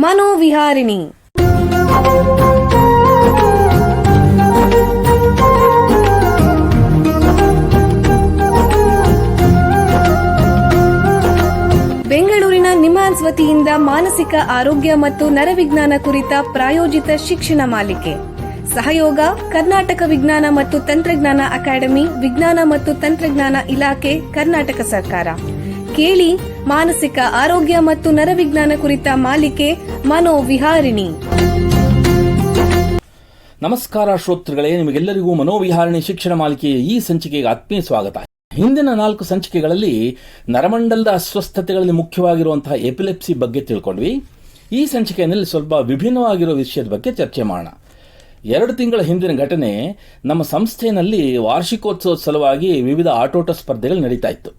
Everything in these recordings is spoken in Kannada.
ಮನೋವಿಹಾರಿಣಿ. ಬೆಂಗಳೂರಿನ ನಿಮ್ಹಾನ್ಸ್ ವತಿಯಿಂದ ಮಾನಸಿಕ ಆರೋಗ್ಯ ಮತ್ತು ನರವಿಜ್ಞಾನ ಕುರಿತ ಪ್ರಾಯೋಜಿತ ಶಿಕ್ಷಣ ಮಾಲಿಕೆ. ಸಹಯೋಗ ಕರ್ನಾಟಕ ವಿಜ್ಞಾನ ಮತ್ತು ತಂತ್ರಜ್ಞಾನ ಅಕಾಡೆಮಿ, ವಿಜ್ಞಾನ ಮತ್ತು ತಂತ್ರಜ್ಞಾನ ಇಲಾಖೆ, ಕರ್ನಾಟಕ ಸರ್ಕಾರ. ಕೇಳಿ ಮಾನಸಿಕ ಆರೋಗ್ಯ ಮತ್ತು ನರವಿಜ್ಞಾನ ಕುರಿತ ಮಾಲಿಕೆ ಮನೋವಿಹಾರಿಣಿ. ನಮಸ್ಕಾರ ಶ್ರೋತೃಗಳೇ, ನಿಮಗೆಲ್ಲರಿಗೂ ಮನೋವಿಹಾರಿಣಿ ಶಿಕ್ಷಣ ಮಾಲಿಕೆಯ ಈ ಸಂಚಿಕೆಗೆ ಆತ್ಮೀಯ ಸ್ವಾಗತ. ಹಿಂದಿನ 4 ಸಂಚಿಕೆಗಳಲ್ಲಿ ನರಮಂಡಲದ ಅಸ್ವಸ್ಥತೆಗಳಲ್ಲಿ ಮುಖ್ಯವಾಗಿರುವಂತಹ ಎಪಿಲೆಪ್ಸಿ ಬಗ್ಗೆ ತಿಳ್ಕೊಂಡ್ವಿ. ಈ ಸಂಚಿಕೆಯಲ್ಲಿ ಸ್ವಲ್ಪ ವಿಭಿನ್ನವಾಗಿರೋ ವಿಷಯದ ಬಗ್ಗೆ ಚರ್ಚೆ ಮಾಡೋಣ. 2 ತಿಂಗಳ ಹಿಂದಿನ ಘಟನೆ. ನಮ್ಮ ಸಂಸ್ಥೆಯಲ್ಲಿ ವಾರ್ಷಿಕೋತ್ಸವದ ಸಲುವಾಗಿ ವಿವಿಧ ಆಟೋಟ ಸ್ಪರ್ಧೆಗಳು ನಡೀತಾ ಇತ್ತು.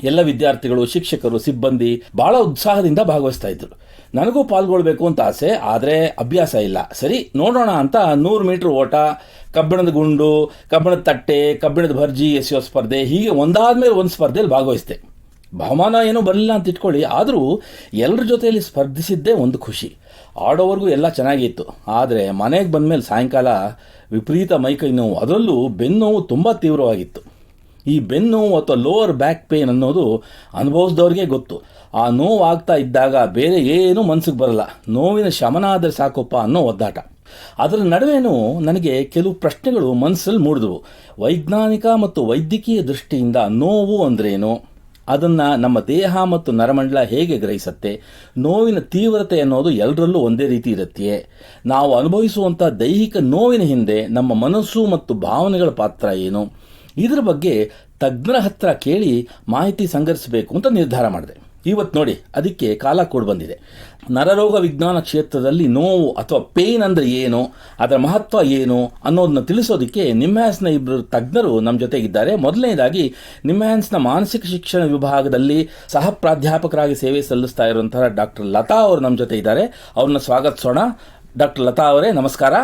ಎಲ್ಲ ವಿದ್ಯಾರ್ಥಿಗಳು, ಶಿಕ್ಷಕರು, ಸಿಬ್ಬಂದಿ ಬಹಳ ಉತ್ಸಾಹದಿಂದ ಭಾಗವಹಿಸ್ತಾ ಇದ್ರು. ನನಗೂ ಪಾಲ್ಗೊಳ್ಬೇಕು ಅಂತ ಆಸೆ, ಆದರೆ ಅಭ್ಯಾಸ ಇಲ್ಲ. ಸರಿ ನೋಡೋಣ ಅಂತ 100 ಮೀಟರ್ ಓಟ, ಕಬ್ಬಿಣದ ಗುಂಡು, ಕಬ್ಬಿಣದ ತಟ್ಟೆ, ಕಬ್ಬಿಣದ ಭರ್ಜಿ ಎಸೆಯೋ ಸ್ಪರ್ಧೆ, ಹೀಗೆ ಒಂದಾದ್ಮೇಲೆ ಒಂದು ಸ್ಪರ್ಧೆಯಲ್ಲಿ ಭಾಗವಹಿಸಿದೆ. ಬಹುಮಾನ ಏನೂ ಬರಲಿಲ್ಲ ಅಂತ ಇಟ್ಕೊಳ್ಳಿ, ಆದರೂ ಎಲ್ಲರ ಜೊತೆಯಲ್ಲಿ ಸ್ಪರ್ಧಿಸಿದ್ದೇ ಒಂದು ಖುಷಿ. ಆಡೋವರೆಗೂ ಎಲ್ಲ ಚೆನ್ನಾಗಿತ್ತು. ಆದರೆ ಮನೆಗೆ ಬಂದಮೇಲೆ ಸಾಯಂಕಾಲ ವಿಪರೀತ ಮೈಕೈ ನೋವು, ಅದರಲ್ಲೂ ಬೆನ್ನೋವು ತುಂಬ ತೀವ್ರವಾಗಿತ್ತು. ಈ ಬೆನ್ನೋವು ಅಥವಾ ಲೋವರ್ ಬ್ಯಾಕ್ ಪೇನ್ ಅನ್ನೋದು ಅನುಭವಿಸಿದವ್ರಿಗೆ ಗೊತ್ತು. ಆ ನೋವು ಆಗ್ತಾ ಇದ್ದಾಗ ಬೇರೆ ಏನೂ ಮನಸ್ಸಿಗೆ ಬರಲ್ಲ. ನೋವಿನ ಶಮನ ಆದರೆ ಸಾಕಪ್ಪ ಅನ್ನೋ ಒದ್ದಾಟ. ಅದರ ನಡುವೆನೂ ನನಗೆ ಕೆಲವು ಪ್ರಶ್ನೆಗಳು ಮನಸ್ಸಲ್ಲಿ ಮೂಡಿದವು. ವೈಜ್ಞಾನಿಕ ಮತ್ತು ವೈದ್ಯಕೀಯ ದೃಷ್ಟಿಯಿಂದ ನೋವು ಅಂದ್ರೇನು, ಅದನ್ನು ನಮ್ಮ ದೇಹ ಮತ್ತು ನರಮಂಡಲ ಹೇಗೆ ಗ್ರಹಿಸುತ್ತೆ, ನೋವಿನ ತೀವ್ರತೆ ಅನ್ನೋದು ಎಲ್ಲರಲ್ಲೂ ಒಂದೇ ರೀತಿ ಇರುತ್ತೆಯೇ, ನಾವು ಅನುಭವಿಸುವಂಥ ದೈಹಿಕ ನೋವಿನ ಹಿಂದೆ ನಮ್ಮ ಮನಸ್ಸು ಮತ್ತು ಭಾವನೆಗಳ ಪಾತ್ರ ಏನು, ಇದರ ಬಗ್ಗೆ ತಜ್ಞರ ಹತ್ರ ಕೇಳಿ ಮಾಹಿತಿ ಸಂಗ್ರಹಿಸಬೇಕು ಅಂತ ನಿರ್ಧಾರ ಮಾಡಿದೆ. ಇವತ್ತು ನೋಡಿ, ಅದಕ್ಕೆ ಕಾಲ ಕೂಡ ಬಂದಿದೆ. ನರರೋಗ ವಿಜ್ಞಾನ ಕ್ಷೇತ್ರದಲ್ಲಿ ನೋವು ಅಥವಾ ಪೇನ್ ಅಂದರೆ ಏನು, ಅದರ ಮಹತ್ವ ಏನು ಅನ್ನೋದನ್ನ ತಿಳಿಸೋದಕ್ಕೆ ನಿಮ್ಹಾನ್ಸ್ನ 2 ತಜ್ಞರು ನಮ್ಮ ಜೊತೆಗಿದ್ದಾರೆ. ಮೊದಲನೇದಾಗಿ ನಿಮ್ಹಾನ್ಸ್ನ ಮಾನಸಿಕ ಶಿಕ್ಷಣ ವಿಭಾಗದಲ್ಲಿ ಸಹ ಪ್ರಾಧ್ಯಾಪಕರಾಗಿ ಸೇವೆ ಸಲ್ಲಿಸ್ತಾ ಇರುವಂತಹ ಡಾಕ್ಟರ್ ಲತಾ ಅವರು ನಮ್ಮ ಜೊತೆ ಇದ್ದಾರೆ. ಅವ್ರನ್ನ ಸ್ವಾಗತಿಸೋಣ. ಡಾಕ್ಟರ್ ಲತಾ ಅವರೇ, ನಮಸ್ಕಾರ.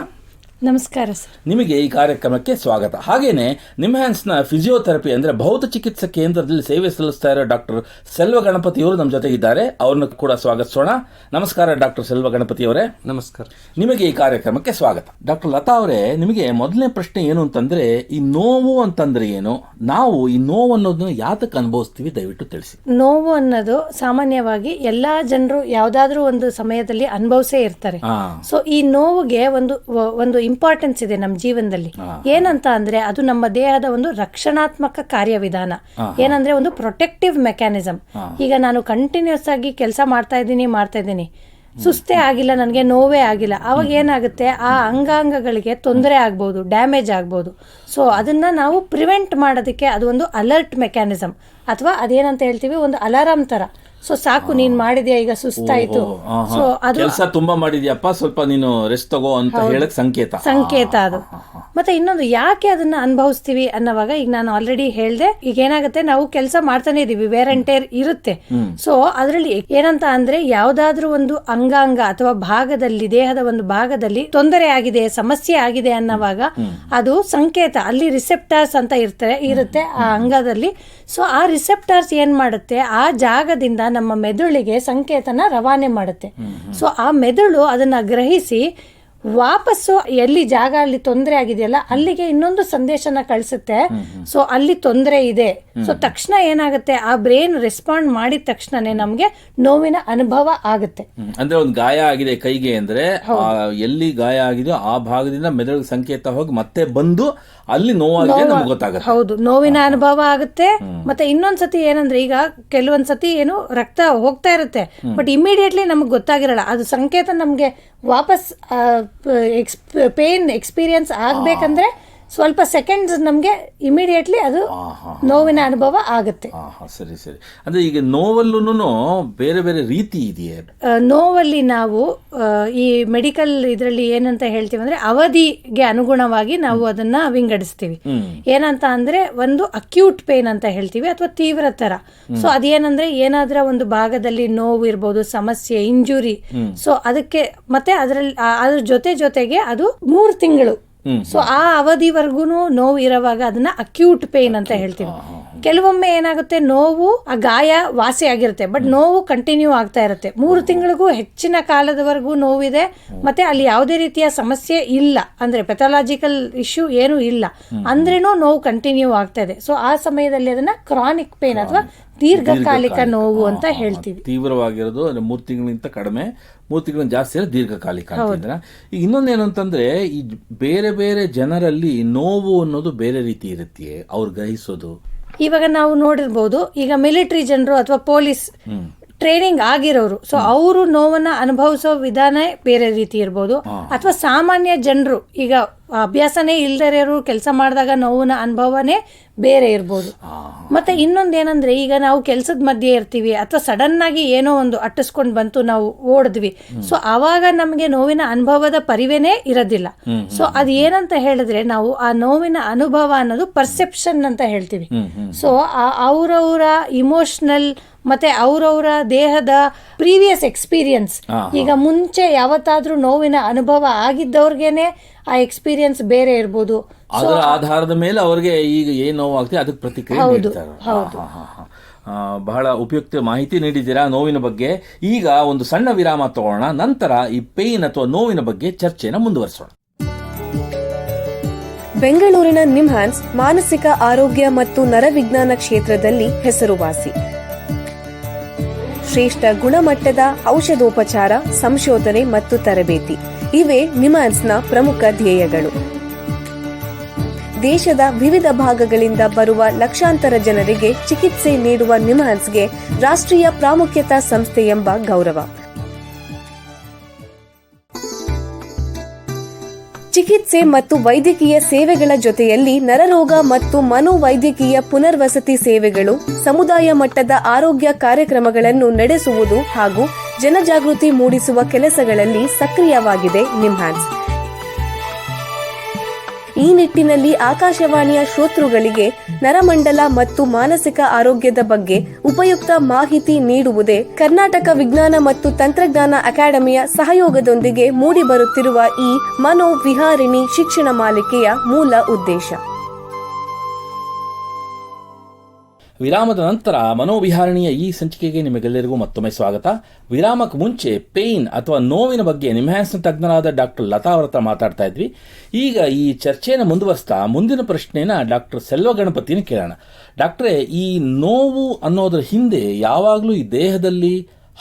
ನಮಸ್ಕಾರ ಸರ್. ನಿಮಗೆ ಈ ಕಾರ್ಯಕ್ರಮಕ್ಕೆ ಸ್ವಾಗತ. ಹಾಗೇನೆ ನಿಮ್ಹಾನ್ಸ್ನ ಫಿಸಿಯೋಥೆರಪಿ ಅಂದರೆ ಭೌತ ಚಿಕಿತ್ಸಾ ಕೇಂದ್ರದಲ್ಲಿ ಸೇವೆ ಸಲ್ಲಿಸ್ತಾ ಇರೋ ಡಾಕ್ಟರ್ ಸೆಲ್ವ ಗಣಪತಿಯವರು ನಮ್ಮ ಜೊತೆಗಿದ್ದಾರೆ. ಅವ್ರನ್ನ ಕೂಡ ಸ್ವಾಗತಿಸೋಣ. ನಮಸ್ಕಾರ ಡಾಕ್ಟರ್ ಸೆಲ್ವ ಗಣಪತಿಯವರೇ. ನಮಸ್ಕಾರ. ನಿಮಗೆ ಈ ಕಾರ್ಯಕ್ರಮಕ್ಕೆ ಸ್ವಾಗತ. ಡಾಕ್ಟರ್ ಲತಾ ಅವರೇ, ನಿಮಗೆ ಮೊದಲನೇ ಪ್ರಶ್ನೆ ಏನು ಅಂತಂದ್ರೆ, ಈ ನೋವು ಅಂತಂದ್ರೆ ಏನು, ನಾವು ಈ ನೋವು ಅನ್ನೋದನ್ನ ಯಾತಕ್ಕೆ ಅನುಭವಿಸ್ತೀವಿ, ದಯವಿಟ್ಟು ತಿಳಿಸಿ. ನೋವು ಅನ್ನೋದು ಸಾಮಾನ್ಯವಾಗಿ ಎಲ್ಲಾ ಜನರು ಯಾವ್ದಾದ್ರೂ ಒಂದು ಸಮಯದಲ್ಲಿ ಅನುಭವಿಸೇ ಇರ್ತಾರೆ. ಸೊ ಈ ನೋವಿಗೆ ಒಂದು ಇಂಪಾರ್ಟೆನ್ಸ್ ಇದೆ ನಮ್ಮ ಜೀವನದಲ್ಲಿ. ಏನಂತ ಅಂದ್ರೆ ಅದು ನಮ್ಮ ದೇಹದ ಒಂದು ರಕ್ಷಣಾತ್ಮಕ ಕಾರ್ಯವಿಧಾನ. ಏನಂದ್ರೆ ಒಂದು ಪ್ರೊಟೆಕ್ಟಿವ್ ಮೆಕ್ಯಾನಿಸಮ್. ಈಗ ನಾನು ಕಂಟಿನ್ಯೂಸ್ ಆಗಿ ಕೆಲಸ ಮಾಡ್ತಾ ಇದ್ದೀನಿ, ಸುಸ್ತೇ ಆಗಿಲ್ಲ, ನನಗೆ ನೋವೇ ಆಗಿಲ್ಲ, ಅವಾಗ ಏನಾಗುತ್ತೆ, ಆ ಅಂಗಾಂಗಗಳಿಗೆ ತೊಂದರೆ ಆಗ್ಬೋದು, ಡ್ಯಾಮೇಜ್ ಆಗ್ಬೋದು. ಸೊ ಅದನ್ನ ನಾವು ಪ್ರಿವೆಂಟ್ ಮಾಡೋದಕ್ಕೆ ಅದು ಒಂದು ಅಲರ್ಟ್ ಮೆಕ್ಯಾನಿಸಮ್, ಅಥವಾ ಅದೇನಂತ ಹೇಳ್ತೀವಿ, ಒಂದು ಅಲಾರಾಮ್ ತರ. ಸೊ ಸಾಕು, ನೀನ್ ಮಾಡಿದ್ಯಾ, ಈಗ ಸುಸ್ತಾಯ್ತು, ಸೊ ಅದು ಕೆಲಸ ತುಂಬಾ ಮಾಡಿದ್ಯಪ್ಪ, ಸ್ವಲ್ಪ ನೀನು ರೆಸ್ಟ್ ತಗೋ ಅಂತ ಹೇಳಕ್ ಸಂಕೇತ ಅದು. ಮತ್ತೆ ಇನ್ನೊಂದು, ಯಾಕೆ ಅದನ್ನ ಅನುಭವಿಸ್ತೀವಿ ಅನ್ನೋವಾಗ, ಈಗ ನಾನು ಆಲ್ರೆಡಿ ಹೇಳ್ದೆ, ಈಗ ಏನಾಗುತ್ತೆ, ನಾವು ಕೆಲಸ ಮಾಡ್ತಾನೆ ಇದೀವಿ, ವೇರ್ ಅಂಡ್ ಟೇರ್ ಇರುತ್ತೆ. ಸೊ ಅದರಲ್ಲಿ ಏನಂತ ಅಂದ್ರೆ, ಯಾವ್ದಾದ್ರೂ ಒಂದು ಅಂಗಾಂಗ ಅಥವಾ ಭಾಗದಲ್ಲಿ, ದೇಹದ ಒಂದು ಭಾಗದಲ್ಲಿ ತೊಂದರೆ ಆಗಿದೆ, ಸಮಸ್ಯೆ ಆಗಿದೆ ಅನ್ನೋವಾಗ ಅದು ಸಂಕೇತ, ಅಲ್ಲಿ ರಿಸೆಪ್ಟಾರ್ಸ್ ಅಂತ ಇರುತ್ತೆ ಆ ಅಂಗದಲ್ಲಿ. ಸೊ ಆ ರಿಸೆಪ್ಟಾರ್ಸ್ ಏನ್ ಮಾಡುತ್ತೆ, ಆ ಜಾಗದಿಂದ ನಮ್ಮ ಮೆದುಳಿಗೆ ಸಂಕೇತನ ರವಾನೆ ಮಾಡುತ್ತೆ. ಸೊ ಆ ಮೆದುಳು ಅದನ್ನ ಗ್ರಹಿಸಿ ವಾಪಸ್ಸು ಎಲ್ಲಿ ಜಾಗ ಅಲ್ಲಿ ತೊಂದರೆ ಆಗಿದೆಯಲ್ಲ ಅಲ್ಲಿಗೆ ಇನ್ನೊಂದು ಸಂದೇಶನ ಕಳಿಸುತ್ತೆ. ಸೊ ಅಲ್ಲಿ ತೊಂದರೆ ಇದೆ. ಸೊ ತಕ್ಷಣ ಏನಾಗುತ್ತೆ, ಆ ಬ್ರೈನ್ ರೆಸ್ಪಾಂಡ್ ಮಾಡಿದ ತಕ್ಷಣನೇ ನಮ್ಗೆ ನೋವಿನ ಅನುಭವ ಆಗುತ್ತೆ. ಅಂದ್ರೆ ಒಂದು ಗಾಯ ಆಗಿದೆ ಕೈಗೆ ಅಂದ್ರೆ, ಎಲ್ಲಿ ಗಾಯ ಆಗಿದೆಯೋ ಆ ಭಾಗದಿಂದ ಮೆದುಳಿಗೆ ಸಂಕೇತ ಹೋಗಿ ಮತ್ತೆ ಬಂದು ಅಲ್ಲಿ ನೋವಾಗಿದೆ ನಮ್ಗೆ ಗೊತ್ತಾಗುತ್ತೆ. ಹೌದು, ನೋವಿನ ಅನುಭವ ಆಗುತ್ತೆ. ಮತ್ತೆ ಇನ್ನೊಂದ್ಸತಿ ಏನಂದ್ರೆ, ಈಗ ಕೆಲವೊಂದ್ಸತಿ ಏನು ರಕ್ತ ಹೋಗ್ತಾ ಇರುತ್ತೆ, ಬಟ್ ಇಮಿಡಿಯೇಟ್ಲಿ ನಮ್ಗೆ ಗೊತ್ತಾಗಿರಲ್ಲ. ಅದು ಸಂಕೇತ ನಮ್ಗೆ ವಾಪಸ್ ಪೇನ್ ಎಕ್ಸ್ಪೀರಿಯನ್ಸ್ ಆಗ್ಬೇಕಂದ್ರೆ ಸ್ವಲ್ಪ ಸೆಕೆಂಡ್ಸ್ ನಮ್ಗೆ ಇಮಿಡಿಯೇಟ್ಲಿ ಅದು ನೋವಿನ ಅನುಭವ ಆಗುತ್ತೆ. ಸರಿ ಸರಿ. ಅಂದ್ರೆ ಈಗ ನೋವಲ್ಲೂ ಬೇರೆ ಬೇರೆ ರೀತಿ ಇದೆಯೇ? ನೋವಲ್ಲಿ ನಾವು ಈ ಮೆಡಿಕಲ್ ಇದರಲ್ಲಿ ಏನಂತ ಹೇಳ್ತೀವಿ ಅಂದ್ರೆ, ಅವಧಿಗೆ ಅನುಗುಣವಾಗಿ ನಾವು ಅದನ್ನ ವಿಂಗಡಿಸ್ತೀವಿ. ಏನಂತ ಅಂದ್ರೆ, ಒಂದು ಅಕ್ಯೂಟ್ ಪೇನ್ ಅಂತ ಹೇಳ್ತೀವಿ, ಅಥವಾ ತೀವ್ರತರ. ಸೊ ಅದೇನಂದ್ರೆ, ಏನಾದ್ರೂ ಒಂದು ಭಾಗದಲ್ಲಿ ನೋವು ಇರ್ಬೋದು, ಸಮಸ್ಯೆ, ಇಂಜುರಿ. ಸೊ ಅದಕ್ಕೆ ಮತ್ತೆ ಅದ್ರ ಜೊತೆಗೆ ಅದು 3 ತಿಂಗಳು. ಸೊ ಆ ಅವಧಿವರೆಗೂ ನೋವು ಇರುವಾಗ ಅದನ್ನ ಅಕ್ಯೂಟ್ ಪೇನ್ ಅಂತ ಹೇಳ್ತೀವಿ. ಕೆಲವೊಮ್ಮೆ ಏನಾಗುತ್ತೆ, ನೋವು ಆ ಗಾಯ ವಾಸಿ ಆಗಿರುತ್ತೆ, ಬಟ್ ನೋವು ಕಂಟಿನ್ಯೂ ಆಗ್ತಾ ಇರುತ್ತೆ. 3 ತಿಂಗಳಿಗೂ ಹೆಚ್ಚಿನ ಕಾಲದವರೆಗೂ ನೋವಿದೆ, ಮತ್ತೆ ಅಲ್ಲಿ ಯಾವುದೇ ರೀತಿಯ ಸಮಸ್ಯೆ ಇಲ್ಲ, ಅಂದ್ರೆ ಪೆಥಾಲಜಿಕಲ್ ಇಶ್ಯೂ ಏನೂ ಇಲ್ಲ ಅಂದ್ರೇನು ನೋವು ಕಂಟಿನ್ಯೂ ಆಗ್ತಾ ಇದೆ. ಸೊ ಆ ಸಮಯದಲ್ಲಿ ಅದನ್ನ ಕ್ರಾನಿಕ್ ಪೇನ್ ಅಥವಾ ದೀರ್ಘಕಾಲಿಕ ನೋವು ಅಂತ ಹೇಳ್ತೀವಿ. ತೀವ್ರವಾಗಿರೋದು 3 ತಿಂಗಳಿಗಿಂತ ಕಡಿಮೆ, 3 ತಿಂಗಳಿಂದ ಜಾಸ್ತಿ ಇರೋದು ದೀರ್ಘಕಾಲಿಕ ಅಂತಿದ್ರೆ. ಈಗ ಇನ್ನೊಂದೇನು ಅಂತಂದ್ರೆ, ಈ ಬೇರೆ ಬೇರೆ ಜನರಲ್ಲಿ ನೋವು ಅನ್ನೋದು ಬೇರೆ ರೀತಿ ಇರುತ್ತೆ ಅವ್ರು ಗ್ರಹಿಸೋದು. ಇವಾಗ ನಾವು ನೋಡಿರ್ಬೋದು, ಈಗ ಮಿಲಿಟರಿ ಜನರು ಅಥವಾ ಪೊಲೀಸ್ ಟ್ರೈನಿಂಗ್ ಆಗಿರೋರು, ಸೊ ಅವರು ನೋವನ್ನ ಅನುಭವಿಸೋ ವಿಧಾನ ಬೇರೆ ರೀತಿ ಇರ್ಬೋದು. ಅಥವಾ ಸಾಮಾನ್ಯ ಜನರು, ಈಗ ಅಭ್ಯಾಸನೇ ಇಲ್ದರೋರು ಕೆಲಸ ಮಾಡಿದಾಗ ನೋವಿನ ಅನುಭವನೇ ಬೇರೆ ಇರ್ಬೋದು. ಮತ್ತೆ ಇನ್ನೊಂದೇನಂದ್ರೆ, ಈಗ ನಾವು ಕೆಲಸದ ಮಧ್ಯೆ ಇರ್ತೀವಿ ಅಥವಾ ಸಡನ್ ಆಗಿ ಏನೋ ಒಂದು ಅಟ್ಟಿಸ್ಕೊಂಡು ಬಂತು, ನಾವು ಓಡಿದ್ವಿ, ಸೊ ಅವಾಗ ನಮಗೆ ನೋವಿನ ಅನುಭವದ ಪರಿವೇನೇ ಇರೋದಿಲ್ಲ. ಸೊ ಅದು ಏನಂತ ಹೇಳಿದ್ರೆ, ನಾವು ಆ ನೋವಿನ ಅನುಭವ ಅನ್ನೋದು ಪರ್ಸೆಪ್ಷನ್ ಅಂತ ಹೇಳ್ತೀವಿ. ಸೊ ಅವರವರ ಇಮೋಷನಲ್ ಮತ್ತೆ ಅವರವರ ದೇಹದ ಪ್ರೀವಿಯಸ್ ಎಕ್ಸ್ಪೀರಿಯನ್ಸ್, ಈಗ ಮುಂಚೆ ಯಾವತ್ತಾದ್ರೂ ನೋವಿನ ಅನುಭವ ಆಗಿದ್ದವ್ರಿಗೇನೆ ಆ ಎಕ್ಸ್ಪೀರಿಯನ್ಸ್ ಬೇರೆ ಇರ್ಬೋದು. ಅದರ ಆಧಾರದ ಮೇಲೆ ಅವ್ರಿಗೆ ಈಗ ಏನ್ ನೋವು ಆಗ್ತದೆ ಅದಕ್ಕೆ ಪ್ರತಿಕ್ರಿಯೆ ನೀಡ್ತಾರೆ. ಬಹಳ ಉಪಯುಕ್ತ ಮಾಹಿತಿ ನೀಡಿದ್ದೀರಾ ನೋವಿನ ಬಗ್ಗೆ. ಈಗ ಒಂದು ಸಣ್ಣ ವಿರಾಮ ತಗೋಣ, ನಂತರ ಈ ಪೇನ್ ಅಥವಾ ನೋವಿನ ಬಗ್ಗೆ ಚರ್ಚೆನ ಮುಂದುವರಿಸೋಣ. ಬೆಂಗಳೂರಿನ ನಿಮ್ಹಾನ್ಸ್ ಮಾನಸಿಕ ಆರೋಗ್ಯ ಮತ್ತು ನರವಿಜ್ಞಾನ ಕ್ಷೇತ್ರದಲ್ಲಿ ಹೆಸರುವಾಸಿ. ಶ್ರೇಷ್ಠ ಗುಣಮಟ್ಟದ ಔಷಧೋಪಚಾರ, ಸಂಶೋಧನೆ ಮತ್ತು ತರಬೇತಿ ಇವೇ ನಿಮ್ಹಾನ್ಸ್ನ ಪ್ರಮುಖ ಧ್ಯೇಯಗಳು. ದೇಶದ ವಿವಿಧ ಭಾಗಗಳಿಂದ ಬರುವ ಲಕ್ಷಾಂತರ ಜನರಿಗೆ ಚಿಕಿತ್ಸೆ ನೀಡುವ ನಿಮ್ಹಾನ್ಸ್ಗೆ ರಾಷ್ಟ್ರೀಯ ಪ್ರಾಮುಖ್ಯತಾ ಸಂಸ್ಥೆ ಎಂಬ ಗೌರವ. ಚಿಕಿತ್ಸೆ ಮತ್ತು ವೈದ್ಯಕೀಯ ಸೇವೆಗಳ ಜೊತೆಯಲ್ಲಿ ನರರೋಗ ಮತ್ತು ಮನೋವೈದ್ಯಕೀಯ ಪುನರ್ವಸತಿ ಸೇವೆಗಳು, ಸಮುದಾಯ ಮಟ್ಟದ ಆರೋಗ್ಯ ಕಾರ್ಯಕ್ರಮಗಳನ್ನು ನಡೆಸುವುದು ಹಾಗೂ ಜನಜಾಗೃತಿ ಮೂಡಿಸುವ ಕೆಲಸಗಳಲ್ಲಿ ಸಕ್ರಿಯವಾಗಿದೆ ನಿಮ್ಹಾನ್ಸ್. ಈ ನಿಟ್ಟಿನಲ್ಲಿ ಆಕಾಶವಾಣಿಯ ಶ್ರೋತೃಗಳಿಗೆ ನರಮಂಡಲ ಮತ್ತು ಮಾನಸಿಕ ಆರೋಗ್ಯದ ಬಗ್ಗೆ ಉಪಯುಕ್ತ ಮಾಹಿತಿ ನೀಡುವುದೇ ಕರ್ನಾಟಕ ವಿಜ್ಞಾನ ಮತ್ತು ತಂತ್ರಜ್ಞಾನ ಅಕಾಡೆಮಿಯ ಸಹಯೋಗದೊಂದಿಗೆ ಮೂಡಿಬರುತ್ತಿರುವ ಈ ಮನೋವಿಹಾರಿಣಿ ಶಿಕ್ಷಣ ಮಾಲಿಕೆಯ ಮೂಲ ಉದ್ದೇಶ. ವಿರಾಮದ ನಂತರ ಮನೋವಿಹಾರಣಿಯ ಈ ಸಂಚಿಕೆಗೆ ನಿಮಗೆಲ್ಲರಿಗೂ ಮತ್ತೊಮ್ಮೆ ಸ್ವಾಗತ. ವಿರಾಮಕ್ಕೆ ಮುಂಚೆ ಪೇಯ್ನ್ ಅಥವಾ ನೋವಿನ ಬಗ್ಗೆ ನಿಮ್ಹಾನ್ಸ್ನ ತಜ್ಞರಾದ ಡಾಕ್ಟರ್ ಲತಾ ಅವರ ಹತ್ರ ಮಾತಾಡ್ತಾ ಇದ್ವಿ. ಈಗ ಈ ಚರ್ಚೆಯನ್ನು ಮುಂದುವರಿಸ್ತಾ ಮುಂದಿನ ಪ್ರಶ್ನೆನ ಡಾಕ್ಟರ್ ಸೆಲ್ವ ಗಣಪತಿನ ಕೇಳೋಣ. ಡಾಕ್ಟ್ರೇ, ಈ ನೋವು ಅನ್ನೋದ್ರ ಹಿಂದೆ ಯಾವಾಗಲೂ ಈ ದೇಹದಲ್ಲಿ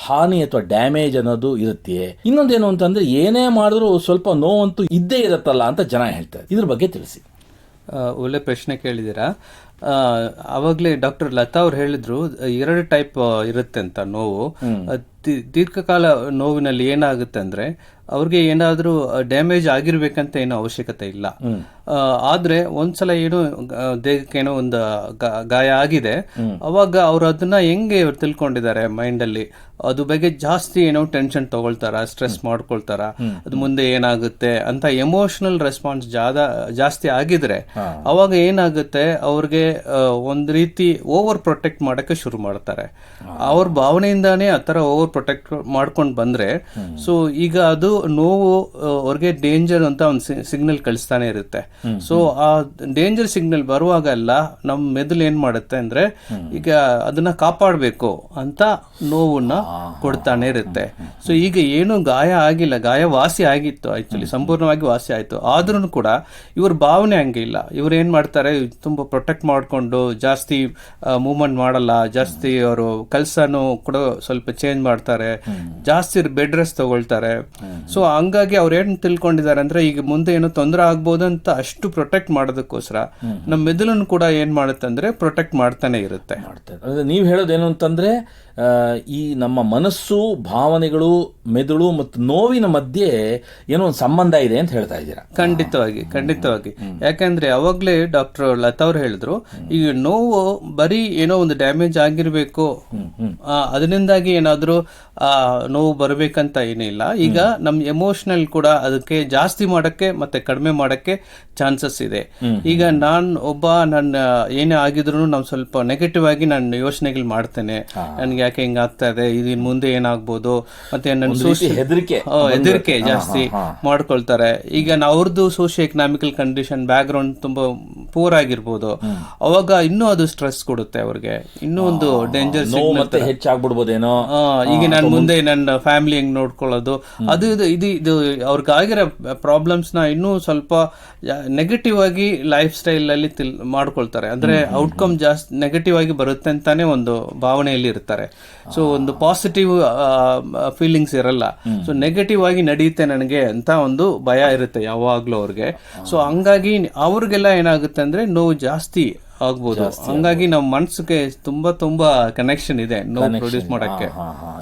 ಹಾನಿ ಅಥವಾ ಡ್ಯಾಮೇಜ್ ಅನ್ನೋದು ಇರುತ್ತೆ. ಇನ್ನೊಂದೇನು ಅಂತಂದ್ರೆ, ಏನೇ ಮಾಡಿದ್ರು ಸ್ವಲ್ಪ ನೋವಂತೂ ಇದ್ದೇ ಇರುತ್ತಲ್ಲ ಅಂತ ಜನ ಹೇಳ್ತಾರೆ. ಇದ್ರ ಬಗ್ಗೆ ತಿಳಿಸಿ. ಒಳ್ಳೆ ಪ್ರಶ್ನೆ ಕೇಳಿದ್ದೀರಾ. ಆವಾಗಲೇ ಡಾಕ್ಟರ್ ಲತಾ ಅವ್ರು ಹೇಳಿದ್ರು 2 ಟೈಪ್ ಇರುತ್ತೆ ಅಂತ ನೋವು. ದೀರ್ಘಕಾಲ ನೋವಿನಲ್ಲಿ ಏನಾಗುತ್ತೆ ಅಂದ್ರೆ, ಅವ್ರಿಗೆ ಏನಾದರೂ ಡ್ಯಾಮೇಜ್ ಆಗಿರ್ಬೇಕಂತ ಏನೋ ಅವಶ್ಯಕತೆ ಇಲ್ಲ. ಆದ್ರೆ ಒಂದ್ಸಲ ಏನೋ ದೇಹಕ್ಕೆ ಏನೋ ಒಂದು ಗಾಯ ಆಗಿದೆ, ಅವಾಗ ಅವ್ರು ಅದನ್ನ ಹೆಂಗೆ ತಿಳ್ಕೊಂಡಿದ್ದಾರೆ ಮೈಂಡ್ ಅಲ್ಲಿ, ಅದು ಬಗ್ಗೆ ಜಾಸ್ತಿ ಏನೋ ಟೆನ್ಷನ್ ತಗೊಳ್ತಾರ, ಸ್ಟ್ರೆಸ್ ಮಾಡ್ಕೊಳ್ತಾರ, ಅದು ಮುಂದೆ ಏನಾಗುತ್ತೆ ಅಂತ ಎಮೋಷನಲ್ ರೆಸ್ಪಾನ್ಸ್ ಜಾಸ್ತಿ ಆಗಿದ್ರೆ ಅವಾಗ ಏನಾಗುತ್ತೆ, ಅವ್ರಿಗೆ ಒಂದ್ ರೀತಿ ಓವರ್ ಪ್ರೊಟೆಕ್ಟ್ ಮಾಡಕ್ಕೆ ಶುರು ಮಾಡ್ತಾರೆ. ಅವ್ರ ಭಾವನೆಯಿಂದಾನೇ ಆ ತರ ಓವರ್ ಪ್ರೊಟೆಕ್ಟ್ ಮಾಡ್ಕೊಂಡು ಬಂದ್ರೆ, ಸೊ ಈಗ ಅದು ನೋವು ಅವ್ರಿಗೆ ಡೇಂಜರ್ ಅಂತ ಒಂದು ಸಿಗ್ನಲ್ ಕಳಿಸ್ತಾನೆ ಇರುತ್ತೆ. ಸೊ ಆ ಡೇಂಜರ್ ಸಿಗ್ನಲ್ ಬರುವಾಗೆಲ್ಲ ನಮ್ಮ ಮೆದುಳು ಏನ್ ಮಾಡುತ್ತೆ ಅಂದ್ರೆ, ಈಗ ಅದನ್ನ ಕಾಪಾಡಬೇಕು ಅಂತ ನೋವನ್ನ ಕೊಡ್ತಾನೆ ಇರುತ್ತೆ. ಸೊ ಈಗ ಏನು ಗಾಯ ಆಗಿಲ್ಲ, ಗಾಯ ವಾಸಿ ಆಗಿತ್ತು, ಆಕ್ಚುಲಿ ಸಂಪೂರ್ಣವಾಗಿ ವಾಸಿ ಆಯ್ತು, ಆದ್ರೂ ಕೂಡ ಇವ್ರ ಭಾವನೆ ಹಂಗೆ ಇಲ್ಲ. ಇವ್ರು ಏನ್ ಮಾಡ್ತಾರೆ, ತುಂಬಾ ಪ್ರೊಟೆಕ್ಟ್ ಮಾಡ್ಕೊಂಡು ಜಾಸ್ತಿ ಮೂವ್ಮೆಂಟ್ ಮಾಡಲ್ಲ, ಜಾಸ್ತಿ ಅವರು ಕೆಲಸನೂ ಕೂಡ ಸ್ವಲ್ಪ ಚೇಂಜ್ ಮಾಡ್ತಾರೆ, ಜಾಸ್ತಿ ಬೆಡ್ ರೆಸ್ಟ್ ತಗೊಳ್ತಾರೆ. ಸೊ ಹಂಗಾಗಿ ಅವ್ರು ಏನ್ ತಿಳ್ಕೊಂಡಿದ್ದಾರೆ ಅಂದ್ರೆ, ಈಗ ಮುಂದೆ ಏನೋ ತೊಂದರೆ ಆಗ್ಬೋದು ಅಂತ ಅಷ್ಟು ಪ್ರೊಟೆಕ್ಟ್ ಮಾಡೋದಕ್ಕೋಸ್ಕರ ನಮ್ಮ ಮೆದುಳನ್ನು ಕೂಡ ಏನ್ ಮಾಡುತ್ತೆ ಅಂದ್ರೆ ಪ್ರೊಟೆಕ್ಟ್ ಮಾಡ್ತಾನೆ ಇರುತ್ತೆ. ನೀವು ಹೇಳೋದೇನು ಅಂತಂದ್ರೆ, ಈ ನಮ್ಮ ಮನಸ್ಸು, ಭಾವನೆಗಳು, ಮೆದುಳು ಮತ್ತು ನೋವಿನ ಮಧ್ಯೆ ಏನೋ ಒಂದು ಸಂಬಂಧ ಇದೆ ಅಂತ ಹೇಳ್ತಾ ಇದ್ದೀರಾ. ಖಂಡಿತವಾಗಿ. ಯಾಕಂದ್ರೆ ಅವಾಗ್ಲೇ ಡಾಕ್ಟರ್ ಲತಾ ಅವ್ರು ಹೇಳಿದ್ರು, ಈಗ ನೋವು ಬರೀ ಏನೋ ಒಂದು ಡ್ಯಾಮೇಜ್ ಆಗಿರ್ಬೇಕು, ಅದರಿಂದಾಗಿ ಏನಾದ್ರೂ ನೋವು ಬರಬೇಕಂತ ಏನಿಲ್ಲ. ಈಗ ನಮ್ ಎಮೋಷನಲ್ ಕೂಡ ಅದಕ್ಕೆ ಜಾಸ್ತಿ ಮಾಡಕ್ಕೆ ಮತ್ತೆ ಕಡಿಮೆ ಮಾಡಕ್ಕೆ ಚಾನ್ಸಸ್ ಇದೆ. ಈಗ ನನ್ನ ಏನೇ ಆಗಿದ್ರು ನಾವು ಸ್ವಲ್ಪ ನೆಗೆಟಿವ್ ಆಗಿ ನಾನು ಯೋಚನೆಗಳು ಮಾಡ್ತೇನೆ. ನನ್ಗೆ ಯಾಕೆ ಹಿಂಗ ಆಗ್ತಾ ಇದೆ, ಇದು ಮುಂದೆ ಏನಾಗ್ಬೋದು, ಮತ್ತೆ ನನ್ನ ಹೆದರಿಕೆ ಜಾಸ್ತಿ ಮಾಡ್ಕೊಳ್ತಾರೆ. ಈಗ ಅವ್ರದ್ದು socio economical condition back ground ತುಂಬಾ ಪೂರ್ ಆಗಿರ್ಬೋದು, ಅವಾಗ ಇನ್ನೂ ಅದು ಸ್ಟ್ರೆಸ್ ಕೊಡುತ್ತೆ ಅವ್ರಿಗೆ, ಇನ್ನೂ ಒಂದು ಡೇಂಜರ್ ಹೆಚ್ಚಾಗ್ಬಿಡ್ಬೋದೇನೋ. ಈಗ ನಾನು ಮುಂದೆ ನನ್ನ ಫ್ಯಾಮಿಲಿ ಹೆಂಗ್ ನೋಡ್ಕೊಳ್ಳೋದು, ಅದು ಇದು ಅವ್ರಿಗಾಗಿರೋ ಪ್ರಾಬ್ಲಮ್ಸ್ ನ ಇನ್ನೂ ಸ್ವಲ್ಪ ನೆಗೆಟಿವ್ ಆಗಿ ಲೈಫ್ ಸ್ಟೈಲ್ ಅಲ್ಲಿ ಮಾಡ್ಕೊಳ್ತಾರೆ. ಅಂದ್ರೆ ಔಟ್ಕಮ್ ಜಾಸ್ತಿ ನೆಗೆಟಿವ್ ಆಗಿ ಬರುತ್ತೆ ಅಂತಾನೆ ಒಂದು ಭಾವನೆಯಲ್ಲಿ ಇರ್ತಾರೆ. ಸೊ ಒಂದು ಪಾಸಿಟಿವ್ ಫೀಲಿಂಗ್ಸ್ ಇರಲ್ಲ. ಸೊ ನೆಗೆಟಿವ್ ಆಗಿ ನಡೆಯುತ್ತೆ ನನಗೆ ಅಂತ ಒಂದು ಭಯ ಇರುತ್ತೆ ಯಾವಾಗ್ಲೂ ಅವ್ರಿಗೆ. ಸೊ ಹಂಗಾಗಿ ಅವ್ರಿಗೆಲ್ಲ ಏನಾಗುತ್ತೆ ಅಂದ್ರೆ ನೋವು ಜಾಸ್ತಿ ಆಗ್ಬೋದು. ಹಂಗಾಗಿ ನಮ್ಮ ಮನಸ್ಸಿಗೆ ತುಂಬಾ ಕನೆಕ್ಷನ್ ಇದೆ ನೋವು ಪ್ರೊಡ್ಯೂಸ್ ಮಾಡಕ್ಕೆ.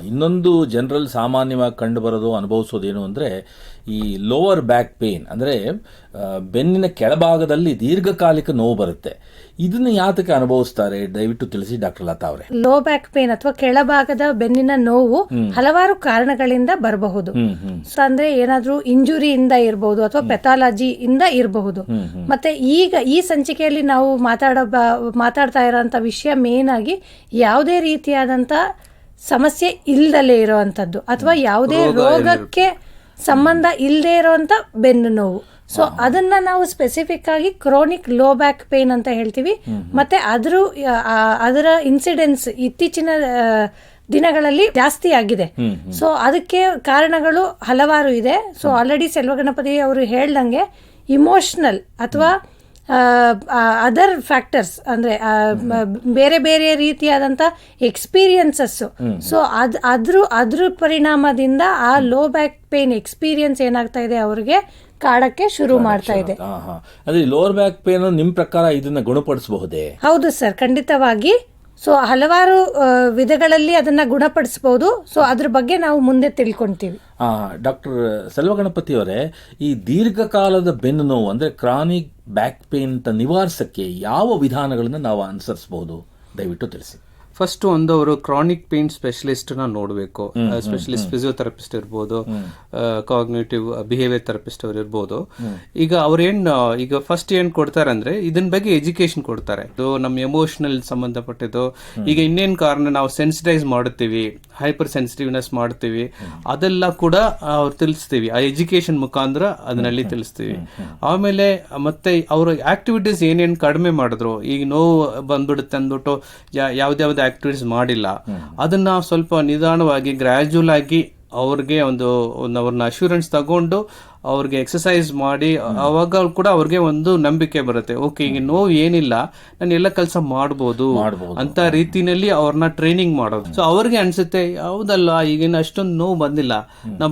ಇನ್ನೊಂದು ಜನರಲ್ ಸಾಮಾನ್ಯವಾಗಿ ಕಂಡು ಬರೋದು, ಅನುಭವಿಸೋದೇನು ಅಂದ್ರೆ ಈ ಲೋವರ್ ಬ್ಯಾಕ್ ಪೇನ್, ಅಂದ್ರೆ ಬೆನ್ನಿನ ಕೆಳಭಾಗದಲ್ಲಿ ದೀರ್ಘಕಾಲಿಕ ನೋವು ಬರುತ್ತೆ. ಇದನ್ನ ಯಾತಕ್ಕೆ ಅನುಭವಿಸ್ತಾರೆ ದಯವಿಟ್ಟು ತಿಳಿಸಿ ಡಾಕ್ಟರ್ ಲತಾ ಅವರೇ. ಲೋ ಬ್ಯಾಕ್ ಪೇನ್ ಅಥವಾ ಕೆಳಭಾಗದ ಬೆನ್ನಿನ ನೋವು ಹಲವಾರು ಕಾರಣಗಳಿಂದ ಬರಬಹುದು. ಸೊ ಅಂದ್ರೆ ಏನಾದ್ರೂ ಇಂಜುರಿಯಿಂದ ಇರಬಹುದು ಅಥವಾ ಪೆಥಾಲಜಿ ಇಂದ ಇರಬಹುದು. ಮತ್ತೆ ಈಗ ಈ ಸಂಚಿಕೆಯಲ್ಲಿ ನಾವು ಮಾತಾಡ್ತಾ ಇರೋಂಥ ವಿಷಯ ಮೇನ್ ಆಗಿ ಯಾವುದೇ ರೀತಿಯಾದಂತ ಸಮಸ್ಯೆ ಇಲ್ದಲೇ ಇರೋವಂಥದ್ದು ಅಥವಾ ಯಾವುದೇ ರೋಗಕ್ಕೆ ಸಂಬಂಧ ಇಲ್ಲದೆ ಇರೋಂಥ ಬೆನ್ನು ನೋವು. ಸೊ ಅದನ್ನ ನಾವು ಸ್ಪೆಸಿಫಿಕ್ ಆಗಿ ಕ್ರೋನಿಕ್ ಲೋ ಬ್ಯಾಕ್ ಪೇನ್ ಅಂತ ಹೇಳ್ತೀವಿ. ಮತ್ತೆ ಅದರ ಇನ್ಸಿಡೆನ್ಸ್ ಇತ್ತೀಚಿನ ದಿನಗಳಲ್ಲಿ ಜಾಸ್ತಿ ಆಗಿದೆ. ಸೊ ಅದಕ್ಕೆ ಕಾರಣಗಳು ಹಲವಾರು ಇದೆ. ಸೊ ಆಲ್ರೆಡಿ ಸೆಲ್ವಗಣಪತಿ ಅವರು ಹೇಳ್ದಂಗೆ ಇಮೋಷನಲ್ ಅಥವಾ ಅದರ್ ಫ್ಯಾಕ್ಟರ್ಸ್ ಅಂದ್ರೆ ಬೇರೆ ಬೇರೆ ರೀತಿಯಾದಂಥ ಎಕ್ಸ್ಪೀರಿಯನ್ಸಸ್ಸು. ಸೊ ಅದ್ರ ಪರಿಣಾಮದಿಂದ ಆ ಲೋ ಬ್ಯಾಕ್ ಪೇನ್ ಎಕ್ಸ್ಪೀರಿಯನ್ಸ್ ಏನಾಗ್ತಾ ಇದೆ ಅವ್ರಿಗೆ ಕಾಡಕ್ಕೆ ಶುರು ಮಾಡ್ತಾ ಇದೆ. ಅದೇ ಲೋವರ್ ಬ್ಯಾಕ್ ಪೇನ್ ನಿಮ್ ಪ್ರಕಾರ ಇದನ್ನ ಗುಣಪಡಿಸಬಹುದೇ? ಹೌದು ಸರ್, ಖಂಡಿತವಾಗಿ. ಸೊ ಹಲವಾರು ವಿಧಗಳಲ್ಲಿ ಅದನ್ನ ಗುಣಪಡಿಸಬಹುದು. ಸೊ ಅದ್ರ ಬಗ್ಗೆ ನಾವು ಮುಂದೆ ತಿಳ್ಕೊಂತೀವಿ. ಡಾಕ್ಟರ್ ಸೆಲ್ವಗಣಪತಿ ಅವರೇ, ಈ ದೀರ್ಘಕಾಲದ ಬೆನ್ನು ನೋವು ಅಂದ್ರೆ ಕ್ರಾನಿಕ್ ಬ್ಯಾಕ್ ಪೇನ್ ನಿವಾರಿಸಕ್ಕೆ ಯಾವ ವಿಧಾನಗಳನ್ನ ನಾವು ಅನುಸರಿಸಬಹುದು ದಯವಿಟ್ಟು ತಿಳಿಸಿ. ಫಸ್ಟ್ ಅವರು ಕ್ರಾನಿಕ್ ಪೇನ್ ಸ್ಪೆಷಲಿಸ್ಟ್ ನ ನೋಡಬೇಕು. ಸ್ಪೆಷಲಿಸ್ಟ್ ಫಿಸಿಯೋಥೆರಪಿಸ್ಟ್ ಇರ್ಬೋದು, ಕಾಗ್ನಿಟಿವ್ ಬಿಹೇವಿಯರ್ ಥೆರಪಿಸ್ಟ್ ಅವ್ರು ಇರ್ಬೋದು. ಈಗ ಈಗ ಫಸ್ಟ್ ಏನ್ ಕೊಡ್ತಾರೆ ಅಂದ್ರೆ ಇದನ್ ಬಗ್ಗೆ ಎಜುಕೇಶನ್ ಕೊಡ್ತಾರೆ. ನಮ್ಮ ಎಮೋಷನಲ್ ಸಂಬಂಧಪಟ್ಟಿದ್ದು. ಈಗ ಇನ್ನೇನ್ ಕಾರಣ ನಾವು ಸೆನ್ಸಿಟೈಸ್ ಮಾಡುತ್ತೀವಿ, ಹೈಪರ್ ಸೆನ್ಸಿಟಿವ್ನೆಸ್ ಮಾಡ್ತೀವಿ, ಅದೆಲ್ಲ ಕೂಡ ಅವ್ರು ತಿಳಿಸ್ತೀವಿ. ಆ ಎಜುಕೇಶನ್ ಮುಖಾಂತರ ಅದನ್ನಲ್ಲಿ ತಿಳಿಸ್ತೀವಿ. ಆಮೇಲೆ ಮತ್ತೆ ಅವ್ರ ಆಕ್ಟಿವಿಟೀಸ್ ಏನೇನ್ ಕಡಿಮೆ ಮಾಡಿದ್ರು, ಈಗ ನೋವು ಬಂದ್ಬಿಡುತ್ತೆ ಅಂದ್ಬಿಟ್ಟು ಯಾವ್ದಾವ್ದು ಆಕ್ಟಿವಿಟೀಸ್ ಮಾಡಿಲ್ಲ, ಅದನ್ನ ಸ್ವಲ್ಪ ನಿಧಾನವಾಗಿ ಗ್ರಾಜುವಲ್ ಆಗಿ ಅವ್ರಿಗೆ ಅವ್ರನ್ನ ಅಶ್ಯೂರೆನ್ಸ್ ತಗೊಂಡು ಅವ್ರಿಗೆ ಎಕ್ಸಸೈಸ್ ಮಾಡಿ ಅವಾಗ ಕೂಡ ಅವ್ರಿಗೆ ಒಂದು ನಂಬಿಕೆ ಬರುತ್ತೆ. ಓಕೆ, ಈಗ ನೋವು ಏನಿಲ್ಲ, ನಾನು ಎಲ್ಲ ಕೆಲಸ ಮಾಡ್ಬೋದು ಅಂತ ರೀತಿನಲ್ಲಿ ಅವ್ರನ್ನ ಟ್ರೈನಿಂಗ್ ಮಾಡೋದು. ಸೊ ಅವ್ರಿಗೆ ಅನ್ಸುತ್ತೆ ಯಾವ್ದಲ್ಲ ಈಗಿನ ಅಷ್ಟೊಂದು ನೋವು ಬಂದಿಲ್ಲ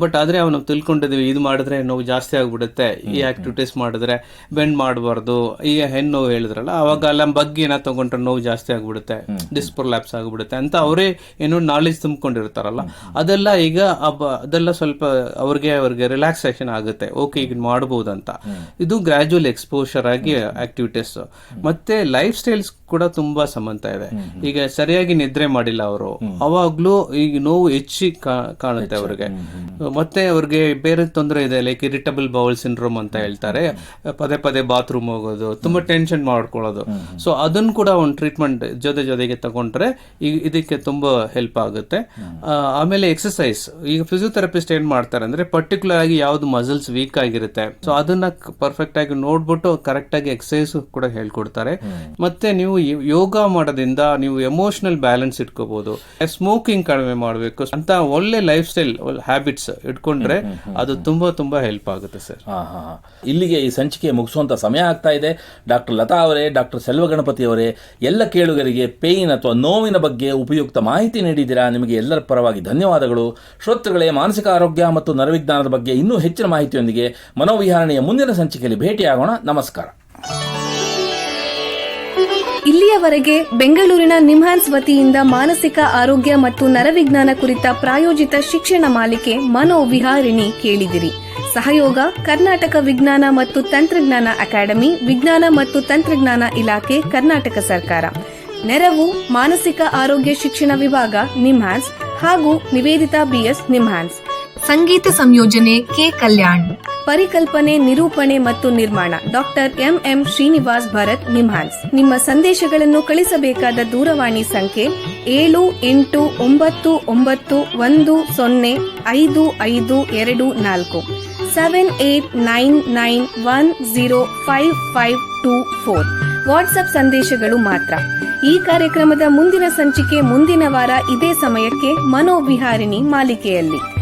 ಬಟ್ ಆದ್ರೆ ನಾವು ತಿಳ್ಕೊಂಡಿದೀವಿ ಇದು ಮಾಡಿದ್ರೆ ನೋವು ಜಾಸ್ತಿ ಆಗ್ಬಿಡುತ್ತೆ, ಈ ಆಕ್ಟಿವಿಟೀಸ್ ಮಾಡಿದ್ರೆ ಬೆಂಡ್ ಮಾಡಬಾರ್ದು, ಈಗ ಹೆಣ್ಣು ನೋವು ಹೇಳಿದ್ರಲ್ಲ ಅವಾಗ ಅಲ್ಲ ಬಗ್ಗೆ ಏನ ತಗೊಂಡ್ರೆ ನೋವು ಜಾಸ್ತಿ ಆಗ್ಬಿಡುತ್ತೆ, ಡಿಸ್ಪ್ರೊಲ್ಯಾಪ್ಸ್ ಆಗ್ಬಿಡುತ್ತೆ ಅಂತ ಅವರೇ ಏನೋ ನಾಲೆಜ್ ತುಂಬಿಕೊಂಡಿರ್ತಾರಲ್ಲ, ಅದೆಲ್ಲ ಈಗ ಅದೆಲ್ಲ ಸ್ವಲ್ಪ ಅವ್ರಿಗೆ ರಿಲ್ಯಾಕ್ಸೇಷನ್ ಆಗುತ್ತೆ. ಓಕೆ, ಈಗ ಮಾಡಬಹುದಂತ. ಇದು ಗ್ರಾಜುವಲ್ ಎಕ್ಸ್ಪೋಷರ್ ಆಗಿ ಆಕ್ಟಿವಿಟೀಸ್. ಮತ್ತೆ ಲೈಫ್ ಸ್ಟೈಲ್ಸ್ ಕೂಡ ತುಂಬಾ ಸಂಬಂಧ ಇದೆ. ಈಗ ಸರಿಯಾಗಿ ನಿದ್ರೆ ಮಾಡಿಲ್ಲ ಅವರು, ಅವಾಗ್ಲೂ ಈಗ ನೋವು ಹೆಚ್ಚಿ ಕಾಣುತ್ತೆ ಅವ್ರಿಗೆ. ಮತ್ತೆ ಅವ್ರಿಗೆ ಬೇರೆ ತೊಂದರೆ ಇದೆ, ಲೈಕ್ ಇರಿಟಬಲ್ ಬೌಲ್ ಸಿಂಡ್ರೋಮ್ ಅಂತ ಹೇಳ್ತಾರೆ. ಪದೇ ಪದೇ ಬಾತ್ರೂಮ್ ಹೋಗೋದು, ತುಂಬಾ ಟೆನ್ಷನ್ ಮಾಡ್ಕೊಳ್ಳೋದು. ಸೊ ಅದನ್ನು ಕೂಡ ಒಂದು ಟ್ರೀಟ್ಮೆಂಟ್ ಜೊತೆಗೆ ತಗೊಂಡ್ರೆ ಇದಕ್ಕೆ ತುಂಬಾ ಹೆಲ್ಪ್ ಆಗುತ್ತೆ. ಆಮೇಲೆ ಎಕ್ಸಸೈಸ್. ಈಗ ಫಿಸಿಯೋಥೆರಪಿಸ್ಟ್ ಏನ್ ಮಾಡ್ತಾರೆ ಅಂದ್ರೆ ಪರ್ಟಿಕ್ಯುಲರ್ ಆಗಿ ಯಾವ್ದು ಮಸಲ್ಸ್ ವೀಕ್ ಆಗಿರುತ್ತೆ, ಸೊ ಅದನ್ನ ಪರ್ಫೆಕ್ಟ್ ಆಗಿ ನೋಡ್ಬಿಟ್ಟು ಕರೆಕ್ಟ್ ಆಗಿ ಎಕ್ಸಸೈಸ್ ಕೂಡ ಹೇಳ್ಕೊಡ್ತಾರೆ. ಮತ್ತೆ ನೀವು ಯೋಗ ಮಾಡೋದ್ರಿಂದ ನೀವು ಎಮೋಷನಲ್ ಬ್ಯಾಲೆನ್ಸ್ ಇಟ್ಕೋಬಹುದು. ಸ್ಮೋಕಿಂಗ್ ಕಡಿಮೆ ಮಾಡಬೇಕು ಅಂತ ಒಳ್ಳೆ ಲೈಫ್ ಸ್ಟೈಲ್ ಹ್ಯಾಬಿಟ್ಸ್ ಇಟ್ಕೊಂಡ್ರೆ ಅದು ತುಂಬಾ ಹೆಲ್ಪ್ ಆಗುತ್ತೆ ಸರ್. ಇಲ್ಲಿಗೆ ಈ ಸಂಚಿಕೆ ಮುಗಿಸುವಂತ ಸಮಯ ಆಗ್ತಾ ಇದೆ. ಡಾಕ್ಟರ್ ಲತಾ ಅವರೇ, ಡಾಕ್ಟರ್ ಸೆಲ್ವಗಣಪತಿ ಅವರೇ, ಎಲ್ಲ ಕೇಳುಗರಿಗೆ ಪೇಯ್ನ್ ಅಥವಾ ನೋವಿನ ಬಗ್ಗೆ ಉಪಯುಕ್ತ ಮಾಹಿತಿ ನೀಡಿದ್ದೀರಾ. ನಿಮಗೆ ಎಲ್ಲರ ಪರವಾಗಿ ಧನ್ಯವಾದಗಳು. ಶ್ರೋತೃಗಳೇ, ಮಾನಸಿಕ ಆರೋಗ್ಯ ಮತ್ತು ನರವಿಜ್ಞಾನದ ಬಗ್ಗೆ ಇನ್ನೂ ಹೆಚ್ಚಿನ ಮಾಹಿತಿಯೊಂದಿಗೆ ಮನೋವಿಹಾರಣೆಯ ಮುಂದಿನ ಸಂಚಿಕೆಯಲ್ಲಿ ಭೇಟಿಯಾಗೋಣ. ನಮಸ್ಕಾರ. ಇಲ್ಲಿಯವರೆಗೆ ಬೆಂಗಳೂರಿನ ನಿಮ್ಹಾನ್ಸ್ ವತಿಯಿಂದ ಮಾನಸಿಕ ಆರೋಗ್ಯ ಮತ್ತು ನರವಿಜ್ಞಾನ ಕುರಿತ ಪ್ರಾಯೋಜಿತ ಶಿಕ್ಷಣ ಮಾಲಿಕೆ ಮನೋವಿಹಾರಿಣಿ ಕೇಳಿದಿರಿ. ಸಹಯೋಗ ಕರ್ನಾಟಕ ವಿಜ್ಞಾನ ಮತ್ತು ತಂತ್ರಜ್ಞಾನ ಅಕಾಡೆಮಿ, ವಿಜ್ಞಾನ ಮತ್ತು ತಂತ್ರಜ್ಞಾನ ಇಲಾಖೆ, ಕರ್ನಾಟಕ ಸರ್ಕಾರ. ನೆರವು ಮಾನಸಿಕ ಆರೋಗ್ಯ ಶಿಕ್ಷಣ ವಿಭಾಗ, ನಿಮ್ಹಾನ್ಸ್ ಹಾಗೂ ನಿವೇದಿತಾ ಬಿಎಸ್ ನಿಮ್ಹಾನ್ಸ್. ಸಂಗೀತ ಸಂಯೋಜನೆ ಕೆ ಕಲ್ಯಾಣ್. ಪರಿಕಲ್ಪನೆ, ನಿರೂಪಣೆ ಮತ್ತು ನಿರ್ಮಾಣ ಡಾಕ್ಟರ್ ಎಂಎಂ ಶ್ರೀನಿವಾಸ್ ಭರತ್ ನಿಮ್ಹಾನ್ಸ್. ನಿಮ್ಮ ಸಂದೇಶಗಳನ್ನು ಕಳಿಸಬೇಕಾದ ದೂರವಾಣಿ ಸಂಖ್ಯೆ 7891105524 7899105524. ವಾಟ್ಸ್ಆಪ್ ಸಂದೇಶಗಳು ಮಾತ್ರ. ಈ ಕಾರ್ಯಕ್ರಮದ ಮುಂದಿನ ಸಂಚಿಕೆ ಮುಂದಿನ ವಾರ ಇದೇ ಸಮಯಕ್ಕೆ ಮನೋವಿಹಾರಿಣಿ ಮಾಲಿಕೆಯಲ್ಲಿ.